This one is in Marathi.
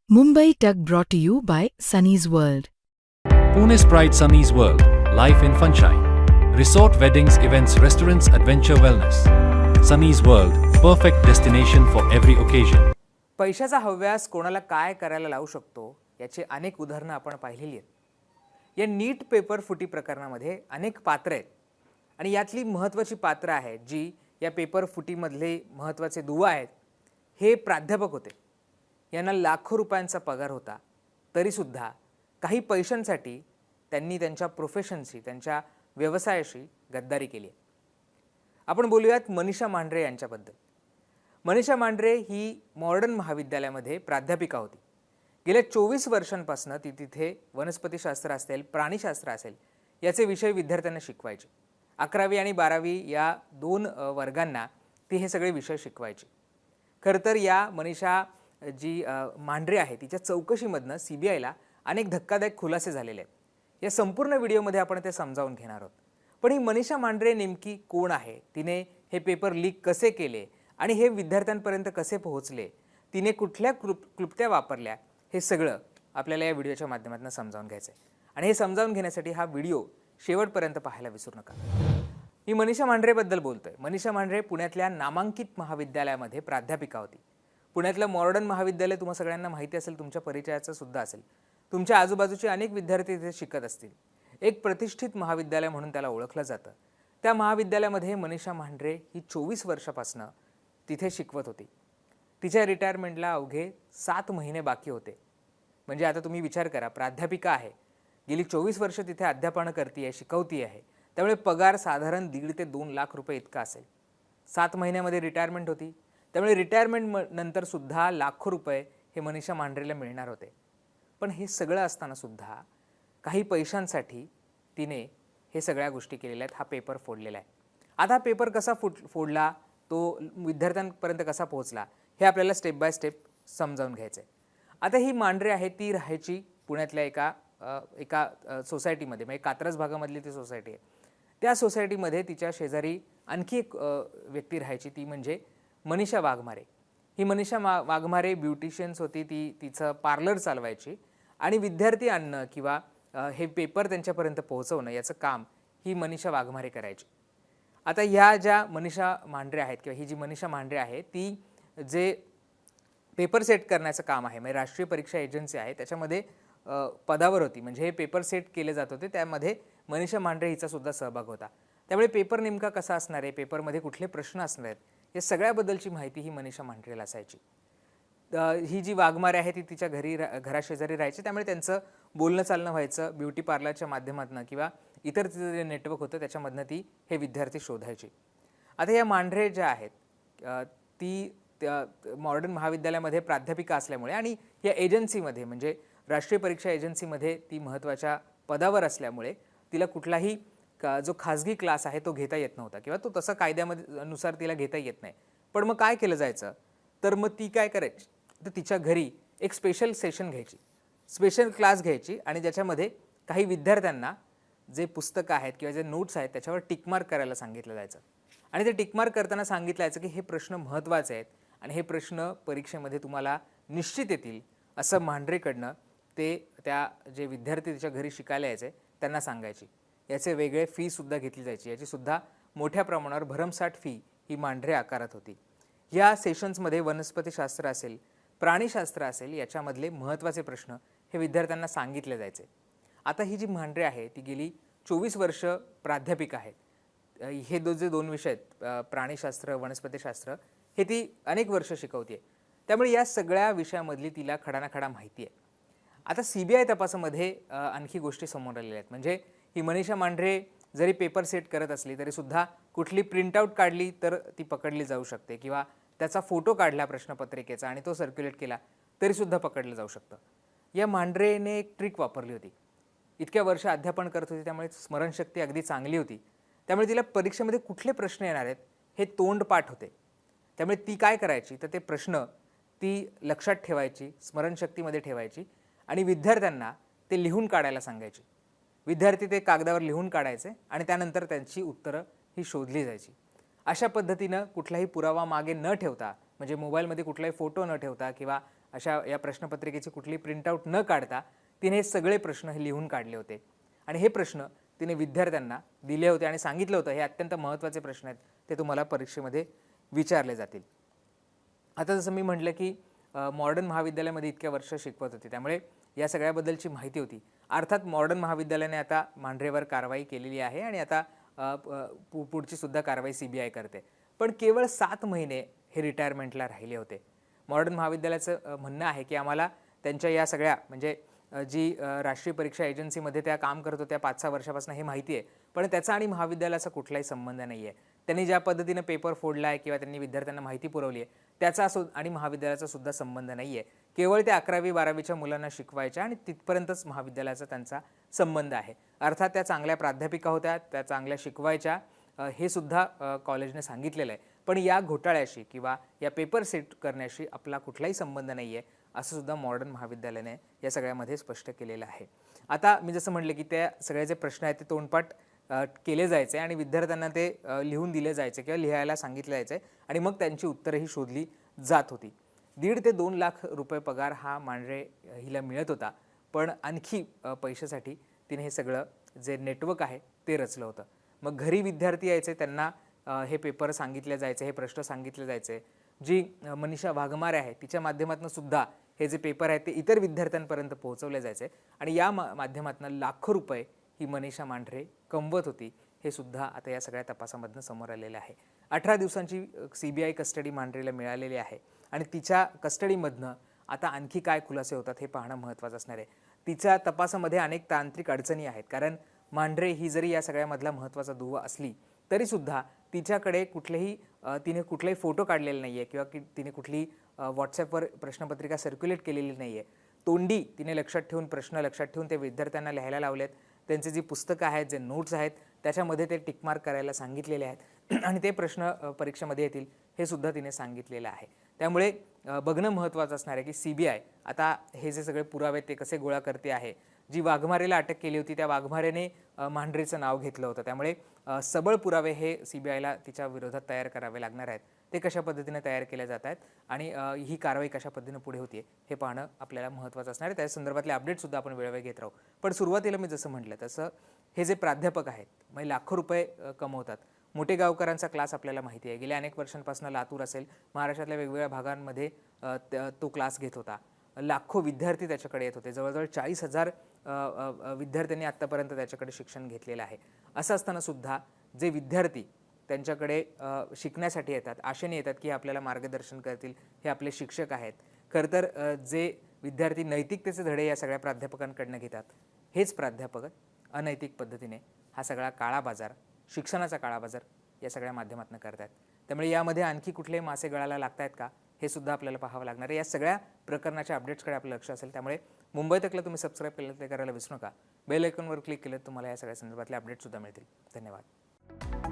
Mumbai Tug brought to you by Sunny's World. Pune's Pride Sunny's World, life in sunshine. Resort weddings, events, restaurants, adventure wellness. Sunny's World, perfect destination for every occasion. पैशाचा हव्यास कोणाला काय करायला लावू शकतो याची अनेक उदाहरणं आपण पाहिलेली आहेत। या नीट पेपर फुटी प्रकरणामध्ये अनेक पात्र आहेत आणि यातली महत्त्वाची पात्र आहेत जी या पेपर फुटीमधले महत्त्वाचे दुवा आहेत। हे प्राध्यापक होते, यांना लाखो रुपयांचा पगार होता, तरी सुद्धा काही पैशांसाठी त्यांनी त्यांच्या प्रोफेशनशी, त्यांच्या व्यवसायाशी गद्दारी केली। आपण बोलूयात मनीषा मांढरे यांच्याबद्दल। मनीषा मांढरे ही मॉडर्न महाविद्यालयामध्ये प्राध्यापिका होती। गेल्या 24 वर्षांपासून ती तिथे वनस्पतीशास्त्र असेल, प्राणीशास्त्र असेल याचे विषय विद्यार्थ्यांना शिकवायची। 11वी आणि 12वी या दोन वर्गांना ती हे सगळे विषय शिकवायची। खरं तर या मनीषा जी मांढरे आहे तिच्या चौकशीमधनं सीबीआयला अनेक धक्कादायक खुलासे झालेले आहेत। या संपूर्ण व्हिडिओमध्ये आपण ते समजावून घेणार आहोत। पण ही मनीषा मांढरे नेमकी कोण आहे, तिने हे पेपर लीक कसे केले आणि हे विद्यार्थ्यांपर्यंत कसे पोहोचले, तिने कुठल्या क्लुप्त्या वापरल्या, हे सगळं आपल्याला या व्हिडिओच्या माध्यमातून समजावून घ्यायचं आहे। आणि हे समजावून घेण्यासाठी हा व्हिडिओ शेवटपर्यंत पाहायला विसरू नका। मी मनीषा मांढरेबद्दल बोलतोय। मनीषा मांढरे पुण्यातल्या नामांकित महाविद्यालयामध्ये प्राध्यापिका होती। पुण्यातलं मॉडर्न महाविद्यालय तुम्हा सगळ्यांना माहिती असेल, तुमच्या परिचयाचं सुद्धा असेल। तुमच्या आजूबाजूचे अनेक विद्यार्थी तिथे शिकत असतील। एक प्रतिष्ठित महाविद्यालय म्हणून त्याला ओळखलं जातं। त्या महाविद्यालयामध्ये मनीषा मांढरे ही 24 वर्षापासून तिथे शिकवत होती। तिच्या रिटायरमेंटला अवघे 7 महिने बाकी होते। म्हणजे आता तुम्ही विचार करा, प्राध्यापिका आहे, गेली 24 वर्ष तिथे अध्यापन करते, शिकवती आहे, त्यामुळे पगार साधारण 1.5 ते 2 लाख रुपये इतका असेल। 7 महिन्यामध्ये रिटायरमेंट होती, त्यामुळे रिटायरमेंट नंतर सुद्धा लाखो रुपये हे मनीषा मांढरेला मिळणार होते। पण हे सगळं असताना सुद्धा काही पैशांसाठी तिने हे सगळ्या गोष्टी केलेल्या आहेत। हा पेपर फोडलेला आहे। आता पेपर कसा फोडला, तो विद्यार्थ्यांपर्यंत कसा पोहोचला, हे आपल्याला स्टेप बाय स्टेप समजावून घ्यायचं आहे। आता ही मांढरे आहे ती राहायची पुण्यातल्या एका सोसायटीमध्ये, म्हणजे कात्रज भागामधली ती सोसायटी आहे। त्या सोसायटीमध्ये तिच्या शेजारी आणखी एक व्यक्ती राहायची, ती म्हणजे मनीषा वाघमारे। ही मनीषा वाघमारे ब्युटिशियन्स होती, ती तिचं पार्लर चालवायची आणि विद्यार्थी आणणं किंवा हे पेपर त्यांच्यापर्यंत पोहोचवणं याचं काम ही मनीषा वाघमारे करायची। आता ह्या ज्या मनीषा मांढरे आहेत किंवा ही जी मनीषा मांढरे आहे ती जे पेपर सेट करण्याचं काम आहे, म्हणजे राष्ट्रीय परीक्षा एजन्सी आहे त्याच्यामध्ये पदावर होती। म्हणजे हे पेपर सेट केले जात होते, त्यामध्ये मनीषा मांढरे हिचा सुद्धा सहभाग होता। त्यामुळे पेपर नेमका कसा असणार आहे, पेपरमध्ये कुठले प्रश्न असणार आहेत, या सगळ्याबद्दलची माहिती ही मनीषा मांढरेला असायची। ही जी वाघमारे आहे ती तिच्या घराशेजारी राहायची, त्यामुळे त्यांचं बोलणं चालणं व्हायचं ब्युटी पार्लरच्या माध्यमातून किंवा इतर तिचं जे नेटवर्क होतं त्याच्यामधनं ती हे विद्यार्थी शोधायची। आता या मांढरे ज्या आहेत ती मॉडर्न महाविद्यालयामध्ये प्राध्यापिका असल्यामुळे आणि या एजन्सीमध्ये म्हणजे राष्ट्रीय परीक्षा एजन्सीमध्ये ती महत्त्वाच्या पदावर असल्यामुळे तिला कुठलाही जो खाजगी क्लास आहे तो घेता येत नव्हता किंवा तो तसा कायद्यामध्ये नुसार तिला घेता येत नाही। पण मग काय केलं जायचं, तर मग ती काय करायची, तर तिच्या घरी एक स्पेशल सेशन घ्यायची, स्पेशल क्लास घ्यायची आणि ज्याच्यामध्ये काही विद्यार्थ्यांना जे पुस्तकं आहेत किंवा जे नोट्स आहेत त्याच्यावर टिकमार्क करायला सांगितलं जायचं आणि ते टिकमार्क करताना सांगितलं जायचं की हे प्रश्न महत्त्वाचे आहेत आणि हे प्रश्न परीक्षेमध्ये तुम्हाला निश्चित येतील, असं मांढरेकडनं ते त्या जे विद्यार्थी तिच्या घरी शिकायला यायचे त्यांना सांगायची। याचे वेगळे फी सुद्धा घेतली जायची, याची सुद्धा मोठ्या प्रमाणावर भरमसाठ फी ही मांढरे आकारत होती। या सेशन्समध्ये वनस्पतीशास्त्र असेल, प्राणीशास्त्र असेल, याच्यामधले महत्त्वाचे प्रश्न हे विद्यार्थ्यांना सांगितले जायचे। आता ही जी मांढरे आहे ती गेली 24 वर्ष प्राध्यापिका आहे। हे जे दोन विषय आहेत, प्राणीशास्त्र, वनस्पतीशास्त्र, हे ती अनेक वर्ष शिकवते, त्यामुळे या सगळ्या विषयामधली तिला खडानाखडा माहिती आहे। आता सीबीआय तपासामध्ये आणखी गोष्टी समोर आलेल्या आहेत। म्हणजे ही मनीषा मांढरे जरी पेपर सेट करत असली तरी सुद्धा कुठली प्रिंटआउट काढली तर ती पकडली जाऊ शकते किंवा त्याचा फोटो काढला प्रश्नपत्रिकेचा आणि तो सर्क्युलेट केला तरी सुद्धा पकडलं जाऊ शकतं। या मांढरेने एक ट्रिक वापरली होती। इतक्या वर्ष अध्यापन करत होती, त्यामुळे स्मरणशक्ती अगदी चांगली होती, त्यामुळे तिला परीक्षेमध्ये कुठले प्रश्न येणार आहेत हे तोंडपाठ होते। त्यामुळे ती काय करायची, तर ते प्रश्न ती लक्षात ठेवायची, स्मरणशक्तीमध्ये ठेवायची आणि विद्यार्थ्यांना ते लिहून काढायला सांगायची। विद्यार्थी ते कागदावर लिहून काढायचे आणि त्यानंतर त्यांची उत्तरं ही शोधली जायची। अशा पद्धतीनं कुठलाही पुरावा मागे न ठेवता, म्हणजे मोबाईलमध्ये कुठलाही फोटो न ठेवता किंवा अशा या प्रश्नपत्रिकेची कुठली प्रिंटआउट न काढता तिने हे सगळे प्रश्न लिहून काढले होते आणि हे प्रश्न तिने विद्यार्थ्यांना दिले होते आणि सांगितलं होतं हे अत्यंत महत्त्वाचे प्रश्न आहेत, ते तुम्हाला परीक्षेमध्ये विचारले जातील. आता जसं मी म्हटलं की मॉडर्न महाविद्यालयामध्ये इतक्या वर्ष शिकवत होते, त्यामुळे या सगळ्याबद्दलची माहिती होती. अर्थात मॉडर्न महाविद्यालयाने आता मांढरेवर कारवाई केलेली आहे आणि आता पुढची सुद्धा कारवाई CBI करते. पण केवळ 7 महिने हे रिटायरमेंटला राहिले होते. मॉडर्न महाविद्यालयाचं म्हणणं आहे की आम्हाला त्यांच्या या सगळ्या म्हणजे जी राष्ट्रीय परीक्षा एजन्सीमध्ये त्या काम करत होत्या 5-6 वर्षापासून हे माहिती आहे, पण त्याचा आणि महाविद्यालयाचा कुठलाही संबंध नाही आहे. त्यांनी ज्या पद्धतीनं पेपर फोडला आहे किंवा त्यांनी विद्यार्थ्यांना माहिती पुरवली आहे त्याचा आणि महाविद्यालयाचा सुद्धा संबंध नाही आहे. केवळ त्या 11वी-12वीच्या मुलांना शिकवायच्या आणि तिथपर्यंतच महाविद्यालयाचा त्यांचा संबंध आहे. अर्थात त्या चांगल्या प्राध्यापिका होत्या, त्या चांगल्या शिकवायच्या, हे सुद्धा कॉलेजने सांगितलेलं आहे. पण या घोटाळ्याशी किंवा या पेपर सेट करण्याशी आपला कुठलाही संबंध नाही आहे असं सुद्धा मॉडर्न महाविद्यालयाने या सगळ्यामध्ये स्पष्ट केलेलं आहे. आता मी जसं म्हटलं की त्या सगळे जे प्रश्न आहेत ते तोंडपाठ केले जायचे आणि विद्यार्थ्यांना ते लिहून दिले जायचे किंवा लिहायला सांगितलं जायचे आणि मग त्यांची उत्तरंही शोधली जात होती. 1.5 ते 2 लाख रुपये पगार हा मांढरे हिला मिळत होता, पण आणखी पैशासाठी तिने हे सगळं जे नेटवर्क आहे ते रचलं होतं. मग घरी विद्यार्थी यायचे, त्यांना हे पेपर सांगितले जायचे, हे प्रश्न सांगितले जायचे. जी मनीषा वाघमारे आहे तिच्या माध्यमातून सुद्धा हे जे पेपर आहेत ते इतर विद्यार्थ्यांपर्यंत पोहोचवले जायचे आणि या माध्यमातून लाखो रुपये ही मनीषा मांढरे कमवत होती. हे सुद्धा आता या सगळ्या तपासामधनं समोर आलेलं आहे. 18 दिवसांची CBI कस्टडी मांढरेला मिळालेली आहे आणि तिच्या कस्टडीमधनं आता आणखी काय खुलासे होतात हे पाहणं महत्त्वाचं असणार आहे. तिच्या तपासामध्ये अनेक तांत्रिक अडचणी आहेत, कारण मांढरे ही जरी या सगळ्यामधला महत्त्वाचा दुवा असली तरीसुद्धा तिच्याकडे तिने कुठलेही फोटो काढलेले नाही आहे किंवा तिने कुठली व्हॉट्सॲपवर प्रश्नपत्रिका सर्क्युलेट केलेली नाही आहे. तोंडी तिने लक्षात ठेवून, प्रश्न लक्षात ठेवून ते विद्यार्थ्यांना लिहायला लावलेत. त्यांचे जी पुस्तकं आहेत, जे नोट्स आहेत त्याच्यामध्ये ते टिकमार्क करायला सांगितलेले आहेत आणि ते प्रश्न परीक्षेमध्ये येतील हे सुद्धा तिने सांगितलेलं आहे. त्यामुळे बघणं महत्त्वाचं असणार आहे की CBI आता हे जे सगळे पुरावे ते कसे गोळा करते आहे. जी वाघमारेला अटक केली होती त्या वाघमारेने मांढरेचं नाव घेतलं होतं, त्यामुळे सबळ पुरावे हे CBIला तिच्या विरोधात तयार करावे लागणार आहेत. ते कशा पद्धतीने तयार केले जात आहेत आणि ही कारवाई कशा पद्धतीने पुढे होते हे पाहणं आपल्याला महत्त्वाचं असणार आहे. त्या संदर्भातले अपडेटसुद्धा आपण वेळोवेळी घेत राहू. पण सुरुवातीला मी जसं म्हटलं तसं हे जे प्राध्यापक आहेत म्हणजे लाखो रुपये कमवतात. मोठे गावकरांचा क्लास आपल्याला माहिती आहे. गेल्या अनेक वर्षांपासून लातूर असेल, महाराष्ट्रातल्या वेगवेगळ्या भागांमध्ये तो क्लास घेत होता. लाखो विद्यार्थी त्याच्याकडे येत होते. जवळजवळ 40,000 विद्यार्थ्यांनी आत्तापर्यंत त्याच्याकडे शिक्षण घेतलेलं आहे. असं असताना सुद्धा जे विद्यार्थी त्यांच्याकडे शिकण्यासाठी येतात, आशेने येतात की आपल्याला मार्गदर्शन करतील, हे आपले शिक्षक आहेत. खरं तर जे विद्यार्थी नैतिकतेचे धडे या सगळ्या प्राध्यापकांकडनं घेतात, हेच प्राध्यापक अनैतिक पद्धतीने हा सगळा काळा बाजार, शिक्षणाचा काळा बाजार या सगळ्या माध्यमातून करतात. त्यामुळे यामध्ये आणखी कुठले मासे गळाला लागत आहेत का हे सुद्धा आपल्याला पाहावं लागणार आहे. या सगळ्या प्रकरणाच्या अपडेट्सकडे आपलं लक्ष असेल. त्यामुळे मुंबई तकला तुम्ही सबस्क्राईब केलं ते करायला विसरू नका. बेल आयकॉनवर क्लिक केलं तुम्हाला या सगळ्या संदर्भातले अपडेट्ससुद्धा मिळतील. धन्यवाद.